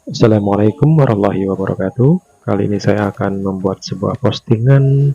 Assalamualaikum warahmatullahi wabarakatuh. Kali ini saya akan membuat sebuah postingan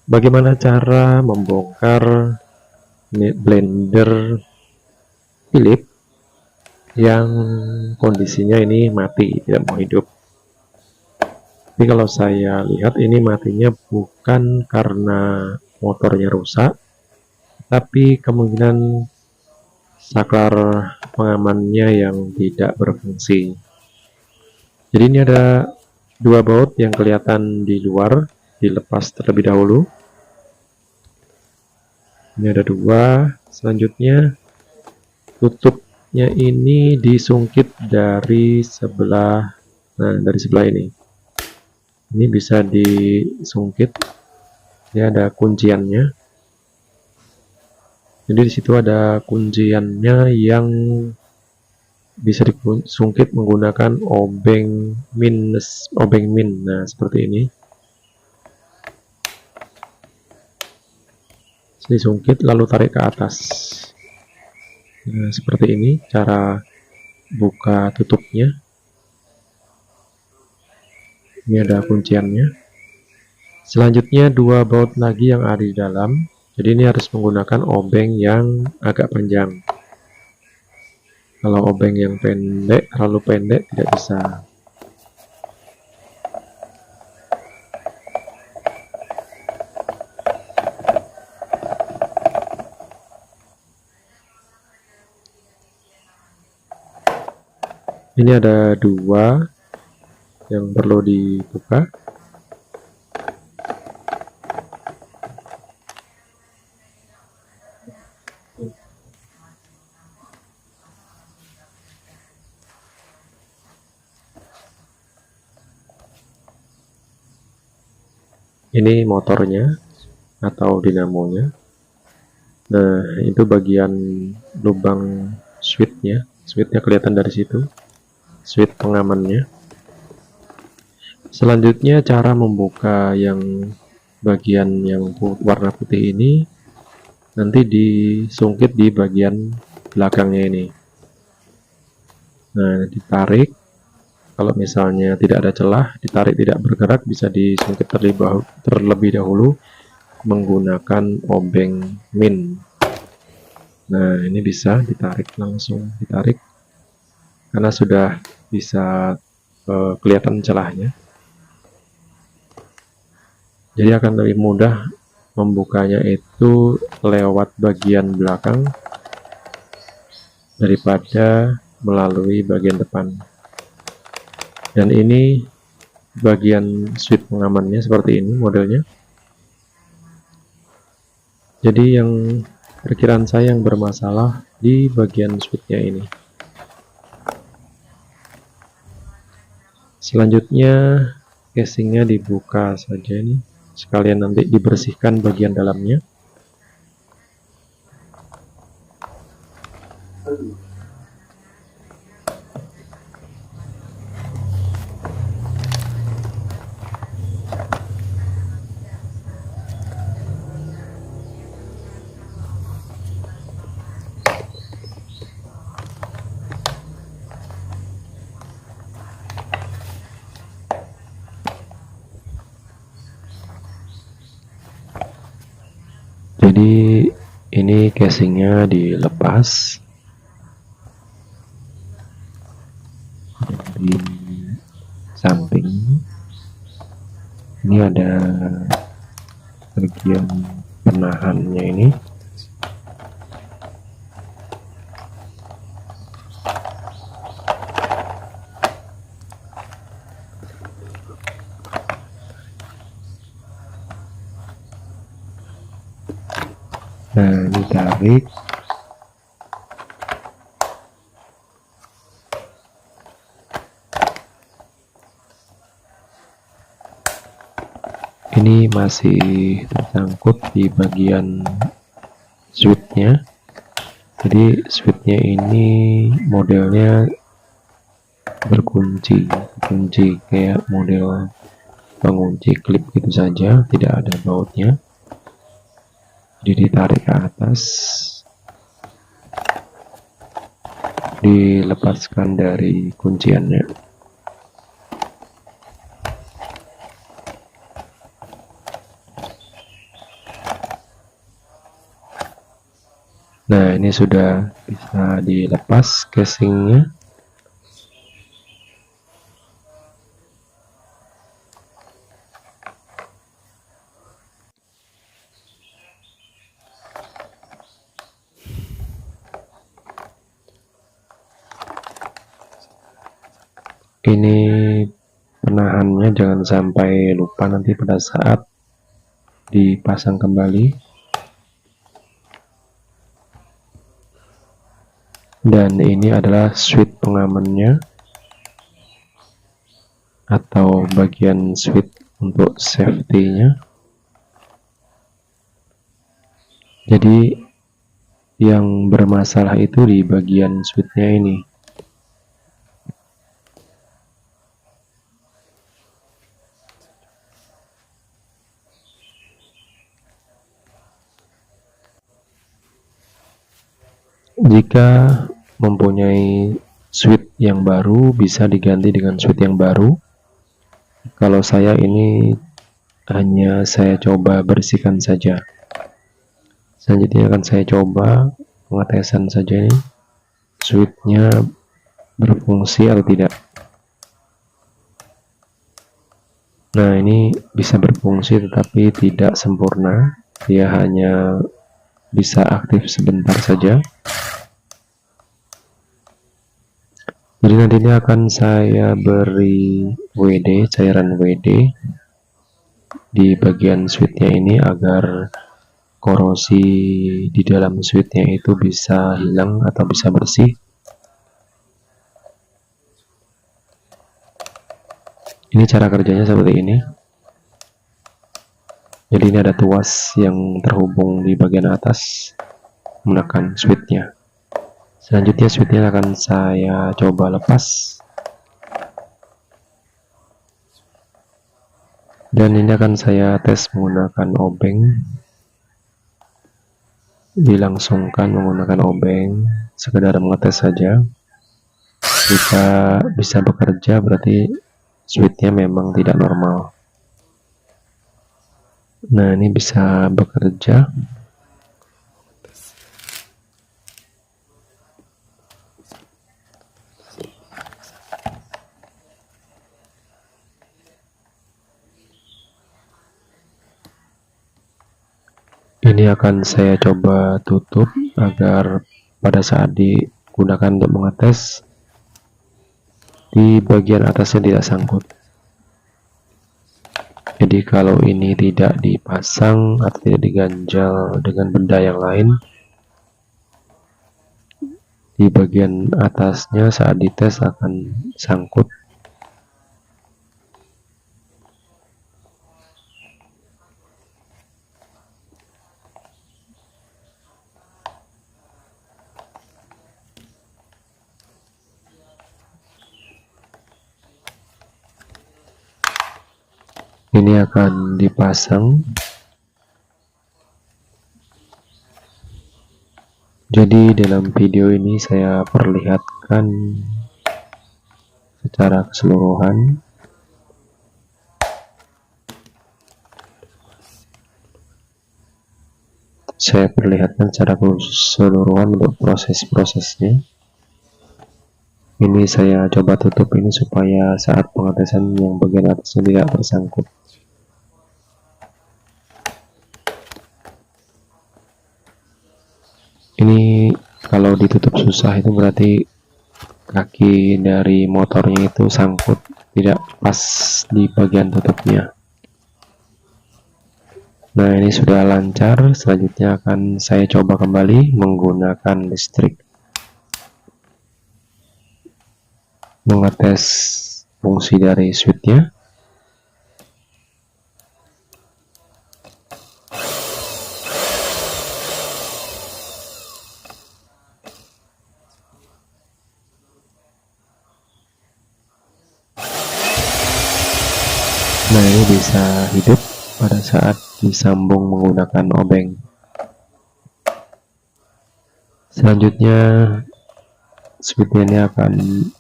bagaimana cara membongkar blender Philips yang kondisinya ini mati, tidak mau hidup. Tapi kalau saya lihat ini matinya bukan karena motornya rusak, tapi kemungkinan saklar pengamannya yang tidak berfungsi. Jadi ini ada dua baut yang kelihatan di luar, dilepas terlebih dahulu. Ini ada dua. Selanjutnya tutupnya ini disungkit dari sebelah, dari sebelah ini. Ini bisa disungkit. Ini ada kunciannya. Jadi di situ ada kunciannya yang bisa disungkit menggunakan obeng min. Nah, seperti ini. Disungkit lalu tarik ke atas. Nah, seperti ini cara buka tutupnya. Ini ada kunciannya. Selanjutnya dua baut lagi yang ada di dalam. Jadi ini harus menggunakan obeng yang agak panjang. Kalau obeng yang pendek, terlalu pendek tidak bisa. Ini ada dua yang perlu dibuka. Ini motornya atau dinamonya. Nah, itu bagian lubang switchnya. Switchnya kelihatan dari situ. Switch pengamannya. Selanjutnya cara membuka yang bagian yang warna putih ini nanti disungkit di bagian belakangnya ini. Nah, ditarik. Kalau misalnya tidak ada celah, ditarik tidak bergerak, bisa disungkit terlebih dahulu menggunakan obeng min. Nah, ini bisa ditarik, langsung ditarik karena sudah bisa kelihatan celahnya. Jadi akan lebih mudah membukanya itu lewat bagian belakang daripada melalui bagian depan. Dan ini bagian switch pengamannya seperti ini modelnya. Jadi yang perkiraan saya yang bermasalah di bagian switchnya ini. Selanjutnya casingnya dibuka saja nih, sekalian nanti dibersihkan bagian dalamnya. Jadi ini casingnya dilepas di samping. Ini ada bagian penahannya ini. Nah, ditarik. Ini masih tersangkut di bagian switchnya. Jadi switchnya ini modelnya berkunci kayak model pengunci klip gitu saja, tidak ada bautnya. Jadi ditarik ke atas, dilepaskan dari kunciannya. ini sudah bisa dilepas casingnya. Ini penahannya jangan sampai lupa nanti pada saat dipasang kembali. Dan ini adalah switch pengamannya atau bagian switch untuk safety-nya. Jadi yang bermasalah itu di bagian switch-nya ini. Jika mempunyai switch yang baru, bisa diganti dengan switch yang baru. Kalau saya ini hanya saya coba bersihkan saja. Selanjutnya akan saya coba pengetesan saja ini switch-nya berfungsi atau tidak. Nah, ini bisa berfungsi tetapi tidak sempurna. Dia hanya bisa aktif sebentar saja. Jadi nantinya akan saya beri WD, cairan WD di bagian switch-nya ini agar korosi di dalam switch-nya itu bisa hilang atau bisa bersih. Ini cara kerjanya seperti ini. Jadi ini ada tuas yang terhubung di bagian atas menekan switch-nya. Selanjutnya switch-nya akan saya coba lepas. Dan ini akan saya tes menggunakan obeng. Dilangsungkan menggunakan obeng, sekedar mengetes saja. Jika bisa bekerja berarti switch-nya memang tidak normal. Nah, ini bisa bekerja. Ini akan saya coba tutup agar pada saat digunakan untuk mengetes di bagian atasnya tidak sangkut. Jadi kalau ini tidak dipasang atau tidak diganjal dengan benda yang lain, di bagian atasnya saat dites akan sangkut. Ini akan dipasang. Jadi dalam video ini saya perlihatkan secara keseluruhan. Saya perlihatkan secara keseluruhan untuk proses-prosesnya. Ini saya coba tutup ini supaya saat pengetesan yang bagian atasnya tidak tersangkut. Ini kalau ditutup susah itu berarti kaki dari motornya itu sangkut, tidak pas di bagian tutupnya. Nah, ini sudah lancar. Selanjutnya akan saya coba kembali menggunakan listrik, mengetes fungsi dari switch-nya. Nah, ini bisa hidup pada saat disambung menggunakan obeng. Selanjutnya switch ini akan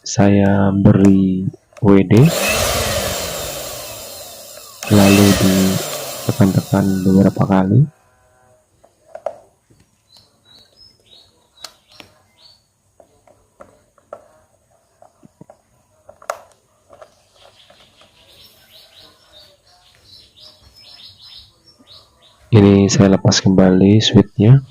saya beri WD, lalu ditekan-tekan beberapa kali. Ini saya lepas kembali switchnya.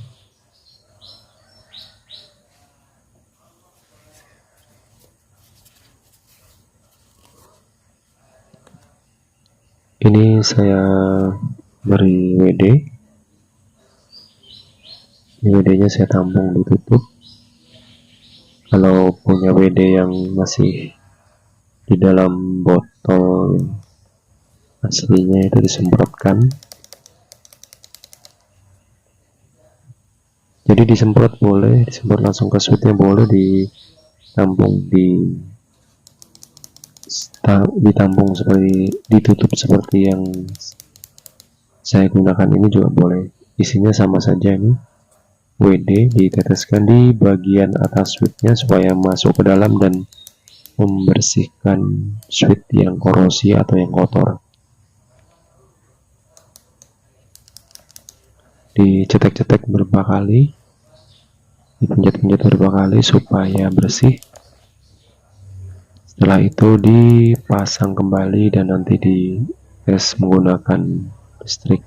Ini saya beri WD. Ini WD-nya saya tampung ditutup. Kalau punya WD yang masih di dalam botol aslinya itu disemprotkan. Jadi disemprot boleh, disemprot langsung ke switchnya boleh, ditampung ditampung seperti ditutup seperti yang saya gunakan ini juga boleh. Isinya sama saja, ini WD diteteskan di bagian atas switchnya supaya masuk ke dalam dan membersihkan switch yang korosi atau yang kotor. Dicetek-cetek beberapa kali, dipencet-pencet beberapa kali supaya bersih. Setelah itu dipasang kembali dan nanti dites menggunakan listrik.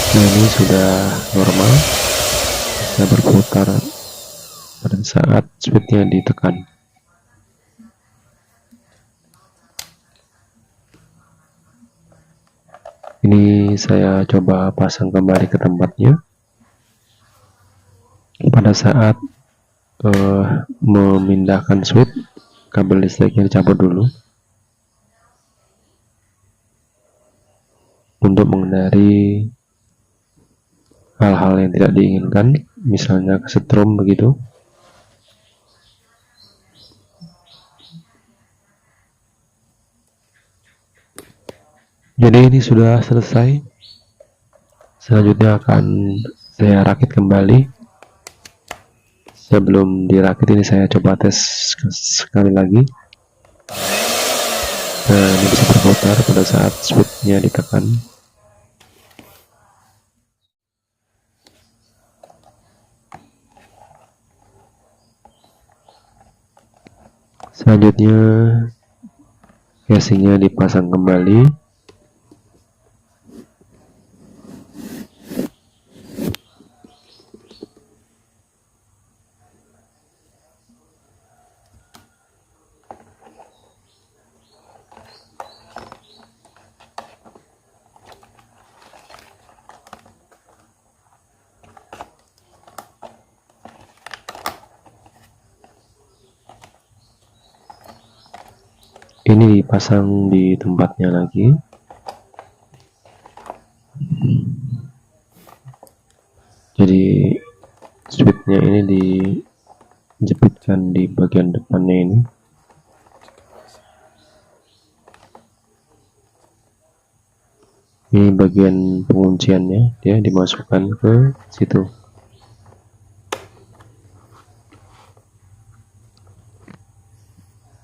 Nah, ini sudah normal, bisa berputar pada saat switchnya ditekan. Ini saya coba pasang kembali ke tempatnya. Pada saat memindahkan switch, kabel listriknya dicabut dulu untuk menghindari hal-hal yang tidak diinginkan, misalnya kesetrum begitu. Jadi ini sudah selesai. Selanjutnya akan saya rakit kembali. Sebelum dirakit ini saya coba tes sekali lagi. Nah, ini bisa berputar pada saat switchnya ditekan. Selanjutnya casingnya dipasang kembali. Ini dipasang di tempatnya lagi. Jadi switchnya ini dijepitkan di bagian depannya ini. Ini bagian pengunciannya, dia dimasukkan ke situ.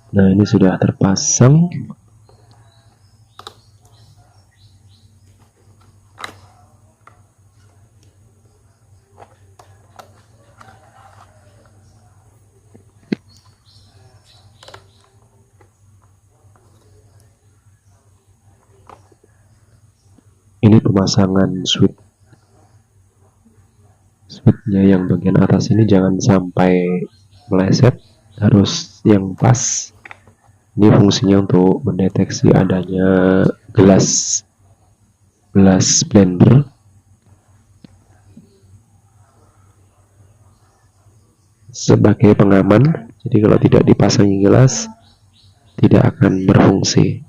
Nah, ini sudah terpasang. Ini pemasangan switchnya yang bagian atas ini jangan sampai meleset, harus yang pas. Ini fungsinya untuk mendeteksi adanya gelas blender. Sebagai pengaman, jadi kalau tidak dipasangi gelas tidak akan berfungsi.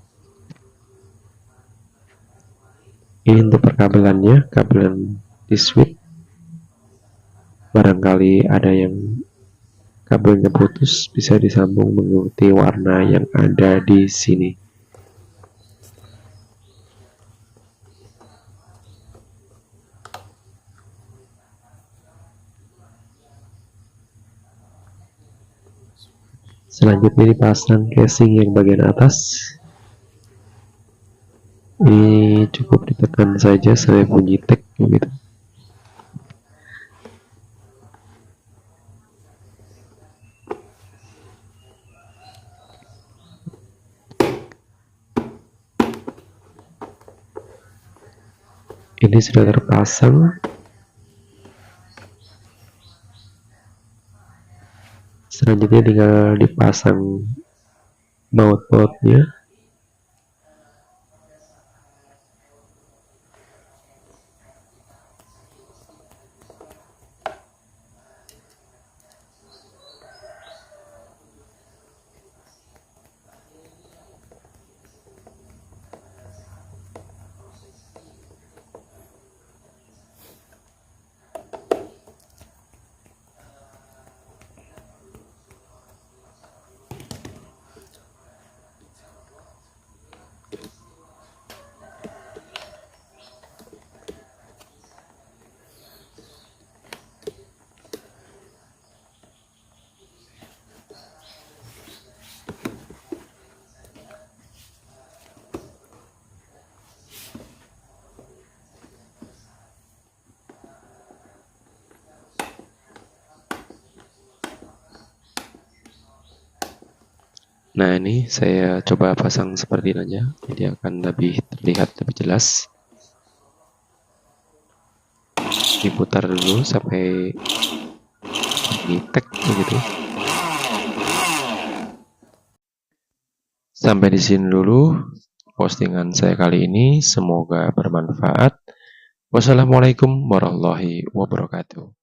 Ini untuk perkabelannya, kabelan di switch. Barangkali ada yang kabelnya putus, bisa disambung mengikuti warna yang ada di sini. Selanjutnya dipasang casing yang bagian atas. Ini cukup ditekan saja sampai bunyi tek gitu. Ini sudah terpasang. Selanjutnya tinggal dipasang baut-bautnya. Nah, ini saya coba pasang seperti ini aja, jadi akan lebih terlihat lebih jelas. Diputar dulu sampai di-tag begitu. Sampai di sini dulu postingan saya kali ini, semoga bermanfaat. Wassalamualaikum warahmatullahi wabarakatuh.